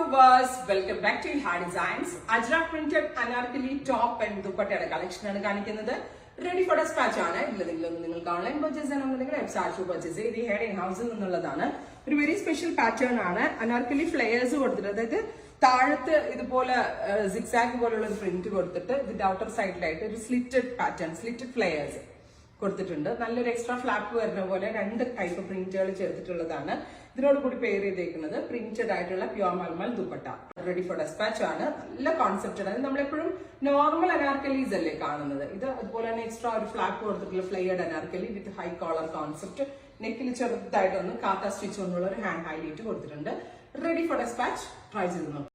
viewers, welcome back to Hard Designs. Ajrak printed anarkali top and dupattയുടെ collection ആണ് കാണിക്കുന്നത്. Ready for despatch ആണ്. നിങ്ങൾക്ക് ഓൺലൈൻ പർച്ചേസ് ചെയ്യണമെന്നുണ്ടെങ്കിൽ വെബ്സൈറ്റ് പർച്ചേസ് ചെയ്ത് ഹെഡ് ഇൻ ഹൗസിൽ നിന്നുള്ളതാണ്. ഒരു വെരി സ്പെഷ്യൽ പാറ്റേൺ ആണ്. അനാർക്കലി ഫ്ലെയേഴ്സ് കൊടുത്തിട്ട്, അതായത് താഴത്ത് ഇതുപോലെ സിക്സാഗ് പോലുള്ള ഒരു പ്രിന്റ് കൊടുത്തിട്ട് ഇതിന്റെ ഔട്ടർ സൈഡിലായിട്ട് ഒരു സ്ലിറ്റഡ് പാറ്റേൺ, സ്ലിറ്റഡ് ഫ്ലെയേഴ്സ് കൊടുത്തിട്ടുണ്ട്. നല്ലൊരു എക്സ്ട്രാ ഫ്ലാപ്പ് വരുന്ന പോലെ രണ്ട് ടൈപ്പ് പ്രിന്റുകൾ ചേർത്തിട്ടുള്ളതാണ്. ഇതിനോട് കൂടി പെയർ ചെയ്തേക്കുന്നത് പ്രിന്റഡ് ആയിട്ടുള്ള pure mulmul dupatta. Ready for despatch ആണ്. നല്ല കോൺസെപ്റ്റ് ആണ്. നമ്മളെപ്പോഴും നോർമൽ അനാർക്കലീസ് അല്ലേ കാണുന്നത്. ഇത് അതുപോലെ തന്നെ എക്സ്ട്രാ ഒരു ഫ്ലാപ്പ് കൊടുത്തിട്ടുള്ള flared anarkali with high collar concept. നെക്കിൽ ചെറുതായിട്ടൊന്ന് കാത്ത സ്റ്റിച്ച് കൊണ്ടുള്ള ഒരു ഹാൻഡ് ഹൈലൈറ്റ് കൊടുത്തിട്ടുണ്ട്. Ready for despatch. ട്രൈ ചെയ്ത് നോക്കാം.